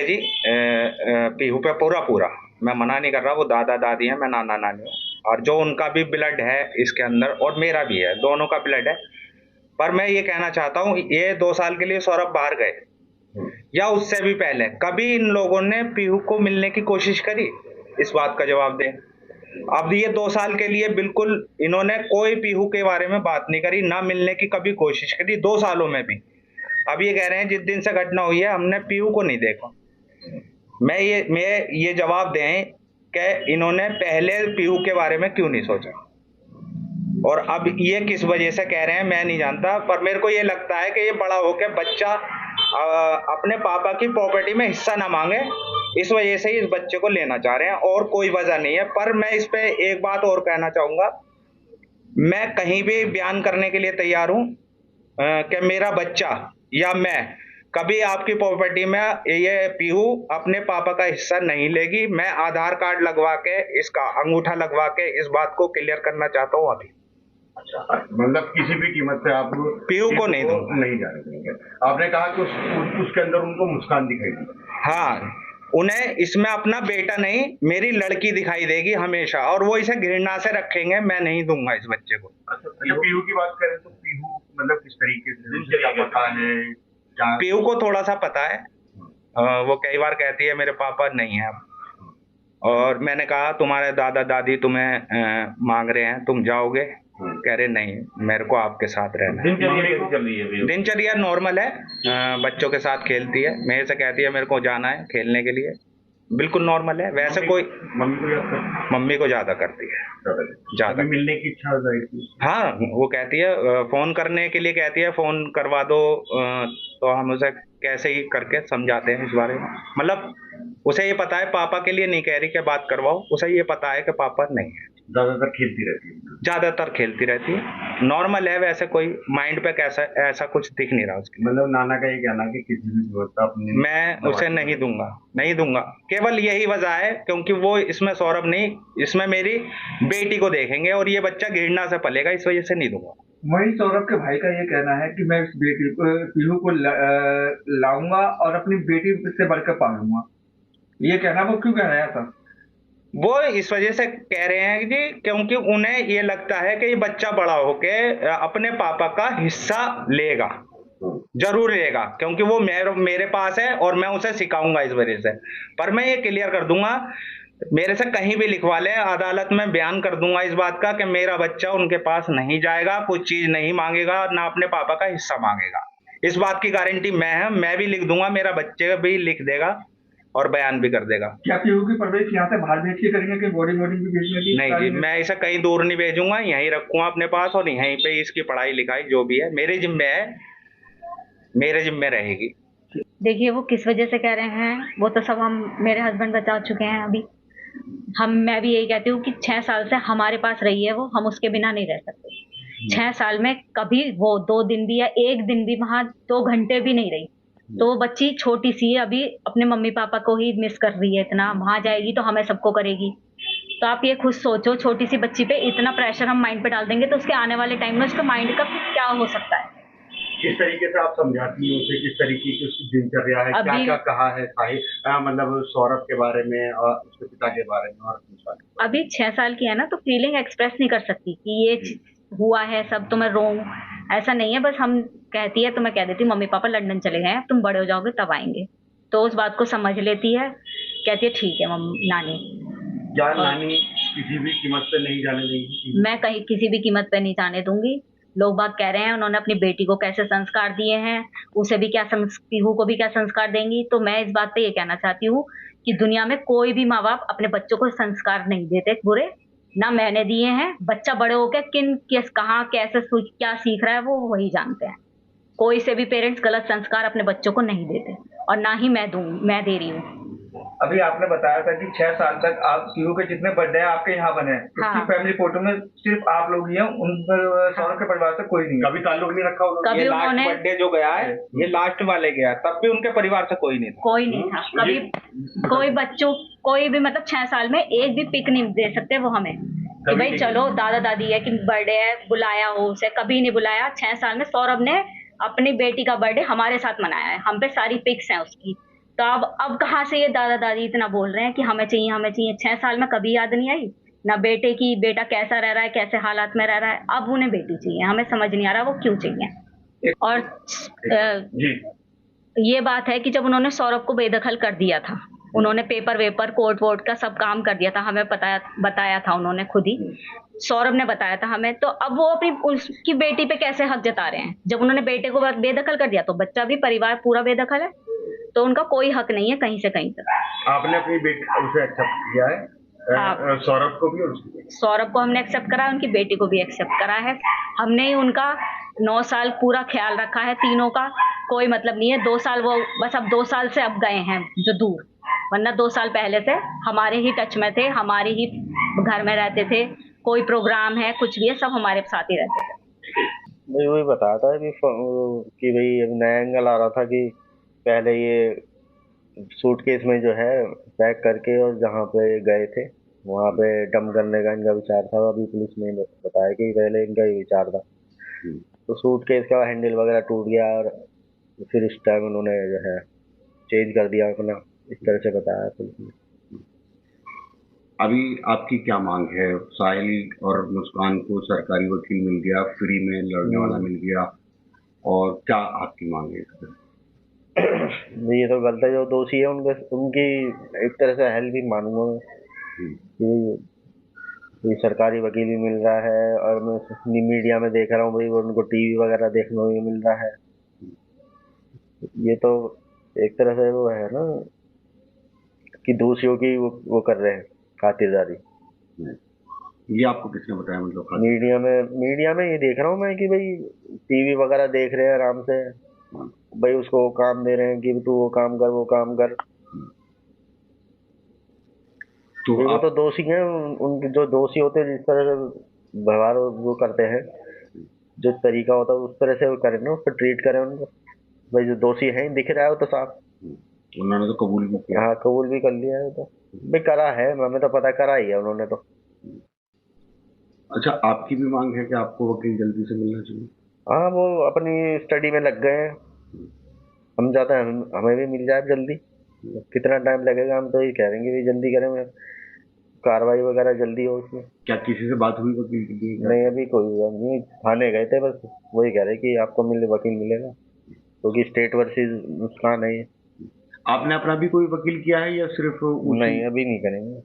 है जी पीहू पे पूरा पूरा। मैं मना नहीं कर रहा, वो दादा दादी है, मैं नाना नानी हूँ, और जो उनका भी ब्लड है इसके अंदर और मेरा भी है, दोनों का ब्लड है। पर मैं ये कहना चाहता हूँ, ये 2 साल के लिए सौरभ बाहर गए या उससे भी पहले कभी इन लोगों ने पीहू को मिलने की कोशिश करी? इस बात का जवाब दें। अब ये 2 साल के लिए बिल्कुल इन्होंने कोई पीहू के बारे में बात नहीं करी, ना मिलने की कभी कोशिश करी 2 सालों में भी। अब ये कह रहे हैं जिस दिन से घटना हुई है हमने पीहू को नहीं देखा। मैं ये जवाब दें कि इन्होंने पहले पीहू के बारे में क्यों नहीं सोचा, और अब ये किस वजह से कह रहे हैं मैं नहीं जानता। पर मेरे को ये लगता है कि ये बड़ा होकर बच्चा अपने पापा की प्रॉपर्टी में हिस्सा ना मांगे, इस वजह से ही इस बच्चे को लेना चाह रहे हैं, और कोई वजह नहीं है। पर मैं इस पे एक बात और कहना चाहूंगा, मैं कहीं भी बयान करने के लिए तैयार हूं कि मेरा बच्चा या मैं कभी आपकी प्रॉपर्टी में ये पीहू अपने पापा का हिस्सा नहीं लेगी। मैं आधार कार्ड लगवा के इसका अंगूठा लगवा के इस बात को क्लियर करना चाहता हूँ अभी। अच्छा, मतलब किसी भी कीमत पे आप पीहू को नहीं जाने देंगे। आपने कहा कि उसके अंदर उनको मुस्कान दिखाई दी। हाँ, उन्हें इसमें अपना बेटा नहीं मेरी लड़की दिखाई देगी हमेशा, और वो इसे घृणा से रखेंगे। मैं नहीं दूंगा इस बच्चे को। अच्छा, पीहू की बात करें तो पीहू मतलब किस तरीके से पता है? पीहू को थोड़ा सा पता है, वो कई बार कहती है मेरे पापा नहीं है अब, और मैंने कहा तुम्हारे दादा दादी तुम्हें मांग रहे हैं, तुम जाओगे? कह रहे नहीं, मेरे को आपके साथ रहना है। दिनचर्या नॉर्मल है, बच्चों के साथ खेलती है, मेरे से कहती है मेरे को जाना है खेलने के लिए, बिल्कुल नॉर्मल है। वैसे कोई मम्मी को ज्यादा करती है, ज्यादा मिलने की इच्छा हो जाएगी। हाँ, वो कहती है फोन करने के लिए कहती है, फोन करवा दो, तो हम उसे कैसे ही करके समझाते हैं इस बारे में। मतलब उसे ये पता है, पापा के लिए नहीं कह रही कि बात करवाओ, उसे ये पता है कि पापा नहीं है। ज्यादातर खेलती रहती है। ज्यादातर खेलती रहती है, नॉर्मल है। वैसे कोई माइंड पे कैसा ऐसा कुछ दिख नहीं रहा उसकी। मतलब नाना का ये कहना कि किसी भी व्यवस्था अपनी मैं उसे नहीं दूंगा, नहीं दूंगा। केवल यही वजह है क्योंकि वो इसमें सौरभ नहीं, इसमें मेरी बेटी को देखेंगे, और ये बच्चा घृणा से पलेगा, इस वजह से नहीं दूंगा। वही सौरभ के भाई का ये कहना है कि मैं इस बेटी को पीहू को लाऊंगा और अपनी बेटी से बढ़कर पालूंगा। ये कहना वो क्यों कह रहा है ऐसा? वो इस वजह से कह रहे हैं जी क्योंकि उन्हें ये लगता है कि ये बच्चा बड़ा होके अपने पापा का हिस्सा लेगा, जरूर लेगा, क्योंकि वो मेरे पास है और मैं उसे सिखाऊंगा इस वजह से। पर मैं ये क्लियर कर दूंगा, मेरे से कहीं भी लिखवा ले, अदालत में बयान कर दूंगा इस बात का कि मेरा बच्चा उनके पास नहीं जाएगा, कुछ चीज नहीं मांगेगा, ना अपने पापा का हिस्सा मांगेगा। इस बात की गारंटी मैं भी लिख दूंगा, मेरा बच्चे भी लिख देगा और बयान भी कर देगा। क्या पीहू की परवरिश यहाँ से बाहर भेज के करेंगे कि बोर्डिंग वोर्डिंग भी भेजने की? नहीं जी, मैं इसे कहीं दूर नहीं भेजूंगा, यहीं रखूंगा अपने पास, और यहीं पे इसकी पढ़ाई लिखाई जो भी है मेरे जिम्मे है, मेरे जिम्मे रहेगी। देखिए वो किस वजह से कह रहे हैं वो तो सब हम मेरे हस्बैंड बता चुके हैं अभी। मैं भी यही कहती हूँ कि 6 साल से हमारे पास रही है वो, हम उसके बिना नहीं रह सकते। 6 साल में कभी वो 2 दिन भी या 1 दिन भी वहां 2 घंटे भी नहीं रही। तो वो बच्ची छोटी सी है अभी, अपने मम्मी पापा को ही मिस कर रही है इतना। वहां जाएगी तो हमें सबको करेगी। तो आप ये खुद सोचो, छोटी सी बच्ची पे इतना प्रेशर हम माइंड पे डाल देंगे तो उसके आने वाले टाइम में उसका माइंड का क्या हो सकता है। किस तरीके से आप समझाती हैं उसे, किस तरीके की उसकी दिनचर्या है, क्या क्या कहा है मतलब सौरभ के बारे में और उसके पिता के बारे में? और अभी 6 साल की है ना, तो फीलिंग एक्सप्रेस नहीं कर सकती कि ये हुआ है सब तो मैं रोऊं, ऐसा नहीं है। बस हम कहती है तो मैं कह देती हूँ मम्मी पापा लंदन चले गए हैं, तुम बड़े हो जाओगे तब आएंगे। तो उस बात को समझ लेती है, कहती है ठीक है नानी। क्या नानी किसी भी कीमत पे नहीं जाने देंगी? मैं कहीं किसी भी कीमत पे नहीं जाने दूंगी। लोग बात कह रहे हैं उन्होंने अपनी बेटी को कैसे संस्कार दिए हैं, उसे भी क्या पीहू को भी क्या संस्कार देंगी। तो मैं इस बात पे ये कहना चाहती हूँ कि दुनिया में कोई भी माँ बाप अपने बच्चों को संस्कार नहीं देते बुरे, ना मैंने दिए हैं। बच्चा बड़े होकर कहाँ कैसे क्या सीख रहा है वो वही जानते हैं। कोई से भी पेरेंट्स गलत संस्कार अपने बच्चों को नहीं देते, और ना ही मैं दे रही हूँ। अभी आपने बताया था कि 6 साल तक आप पीहू के जितने बर्थडे हैं आपके यहाँ बने हैं। हाँ। इसकी फैमिली फोटो में सिर्फ आप लोग ही हैं, उन सौरभ के परिवार से कोई नहीं है। कभी ताल्लुक नहीं रखा उन्होंने? ये लास्ट बर्थडे जो गया है, ये लास्ट वाले गया, तब भी उनके परिवार से कोई नहीं था। कोई नहीं था कभी। कोई बच्चों कोई भी मतलब 6 साल में एक भी पिक नहीं दे सकते वो हमें कि भाई चलो दादा दादी है कि बर्थडे है बुलाया हो उसे, कभी नहीं बुलाया। 6 साल में सौरभ ने अपनी बेटी का बर्थडे हमारे साथ मनाया है, हम पे सारी पिक्स हैं उसकी। तो अब कहाँ से ये दादा दादी इतना बोल रहे हैं कि हमें चाहिए, हमें चाहिए। 6 साल में कभी याद नहीं आई ना बेटे की, बेटा कैसा रह रहा है, कैसे हालात में रह रहा है। अब उन्हें बेटी चाहिए, हमें समझ नहीं आ रहा वो क्यों चाहिए। और जी ये बात है कि जब उन्होंने सौरभ को बेदखल कर दिया था, उन्होंने पेपर वेपर कोर्ट वोर्ट का सब काम कर दिया था, हमें बताया था उन्होंने खुद ही, सौरभ ने बताया था हमें। तो अब वो अपनी उसकी बेटी पे कैसे हक जता रहे हैं? जब उन्होंने बेटे को बेदखल कर दिया तो बच्चा भी, परिवार पूरा बेदखल है, तो उनका कोई हक नहीं है कहीं से कहीं तक। आपने अपनी बेटी उसे एक्सेप्ट किया है, हाँ। सौरभ को भी और उसकी बेटी? सौरभ को हमने एक्सेप्ट करा है, उनकी बेटी को भी एक्सेप्ट करा है। हमने ही उनका 9 साल पूरा ख्याल रखा है, तीनों का कोई मतलब नहीं है। 2 साल वो बस, अब 2 साल से अब गए हैं जो दूर, वरना 2 साल पहले से हमारे ही टच में थे, हमारे ही घर में रहते थे। कोई प्रोग्राम है, कुछ भी है, सब हमारे साथ ही रहते थे। मैं वही बताया था कि भाई अभी नया एंगल आ रहा था कि पहले ये सूटकेस में जो है पैक करके और जहाँ पे गए थे वहाँ पे डंप करने का इनका विचार था। अभी पुलिस ने बताया कि पहले इनका ये विचार था, तो सूटकेस का हैंडल वगैरह टूट गया और फिर इस टाइम उन्होंने जो है चेंज कर दिया अपना, इस तरह से बताया पुलिस ने। अभी आपकी क्या मांग है? साहिल और मुस्कान को सरकारी वकील मिल गया, फ्री में लड़ने वाला मिल गया, और क्या आपकी मांग है इस पर? ये तो गलत है, जो दोषी है उनकी एक तरह से हेल्प भी मानूंगा मैं कि ये सरकारी वकील भी मिल रहा है और मैं मीडिया में देख रहा हूँ भाई उनको टीवी वगैरह देखने को भी मिल रहा है। ये तो एक तरह से वो है ना कि दोषियों की वो कर रहे हैं खातिरदारी। ये आपको किसने बताया? मतलब मीडिया में ये देख रहा हूँ मैं कि भाई टीवी वगैरह देख रहे हैं आराम से, भाई उसको काम दे रहे हैं कि तू वो काम कर, वो काम कर। तो वो तो दोषी हैं, उनके जो दोषी होते हैं जिस तरह से व्यवहार वो करते हैं, जो तरीका होता है उस तरह से वो करें ना, उस पर ट्रीट करें उनको। भाई जो दोषी है दिख रहा है वो तो साफ, उन्होंने तो कबूल भी किया। हाँ कबूल भी कर लिया है, तो भाई करा है, हमें तो पता करा ही है उन्होंने तो। अच्छा, आपकी भी मांग है कि आपको वकील जल्दी से मिलना चाहिए? हाँ वो अपनी स्टडी में लग गए हैं, हम चाहते हैं हमें भी मिल जाए जल्दी। कितना टाइम लगेगा हम तो ये कह देंगे भी जल्दी करें, कार्रवाई वगैरह जल्दी हो उसमें। क्या किसी से बात हुई वकील के लिए? नहीं अभी कोई नहीं, थाने गए थे बस, वही कह रहे कि आपको वकील मिलेगा क्योंकि स्टेट वर्सेस मुस्कान है ये। आपने अपना भी कोई वकील किया है या सिर्फ नहीं अभी नहीं करेंगे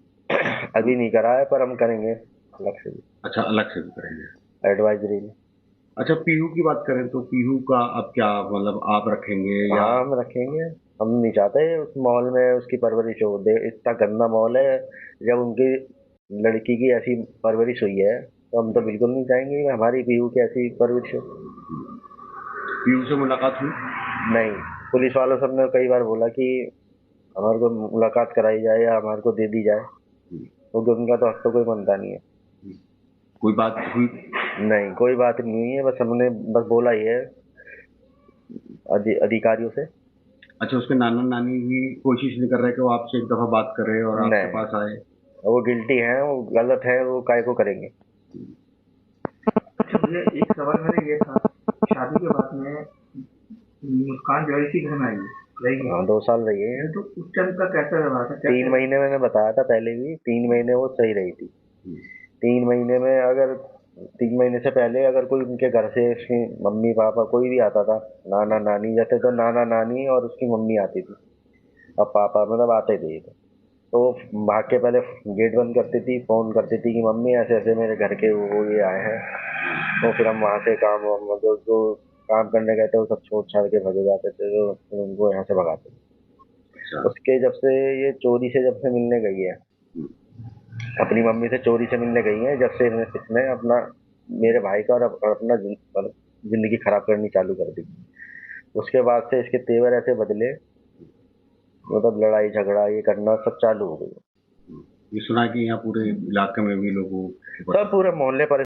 अभी नहीं करा है, पर हम करेंगे अलग से भी। अच्छा, अलग से भी करेंगे एडवाइजरी में। अच्छा, पीहू की बात करें तो पीहू का अब क्या मतलब, आप रखेंगे या? हाँ हम रखेंगे, हम नहीं चाहते उस माहौल में उसकी परवरिश हो। इतना गंदा माहौल है, जब उनकी लड़की की ऐसी परवरिश हुई है तो हम तो बिल्कुल नहीं चाहेंगे कि हमारी पीहू की ऐसी परवरिश हो। पीहू से मुलाकात हुई? नहीं, पुलिस वालों सबने कई बार बोला कि हमारे को मुलाकात कराई जाए या हमारे को दे दी जाए, क्योंकि उनका तो हक तो कोई बनता नहीं है। कोई बात हुई? नहीं कोई बात नहीं हुई है, बस हमने बस बोला ही है अधिकारियों से। अच्छा, उसके नाना नानी भी कोशिश नहीं कर रहे कि वो आपसे एक दफा बात करे और आपके पास आए? वो गिल्टी है, वो गलत है, वो काय को करेंगे। अच्छा मुझे एक सवाल मेरा ये था, शादी के बाद में मुस्कान जो है इसी घर में आई रहेगी? हाँ 2 साल रही है। तो उस टाइम का कैसा व्यवहार था? 3 महीने मैंने बताया था पहले भी, 3 महीने वो सही रही थी। 3 महीने में अगर 3 महीने से पहले अगर कोई उनके घर से उसकी मम्मी पापा कोई भी आता था, नाना नानी, जैसे तो नाना नानी और उसकी मम्मी आती थी और पापा मतलब आते थे, तो भाग के पहले गेट बंद करती थी, फोन करती थी कि मम्मी ऐसे ऐसे मेरे घर के वो ये आए हैं। तो फिर हम वहाँ से काम जो काम करने गए थे वो सब छोड़ छाड़ के भगे जाते थे, तो फिर उनको यहाँ से भगाते थे। उसके जब से ये चोरी से जब से मिलने गई है, अपनी मम्मी से चोरी से मिलने गई है, जब से इसने अपना मेरे भाई का और अपना जिंदगी खराब करनी चालू कर दी, उसके बाद से इसके तेवर ऐसे बदले, मतलब लड़ाई झगड़ा ये करना सब चालू हो गई। ये सुना कि यहाँ पूरे इलाके में भी लोगों सब पूरे मोहल्ले पर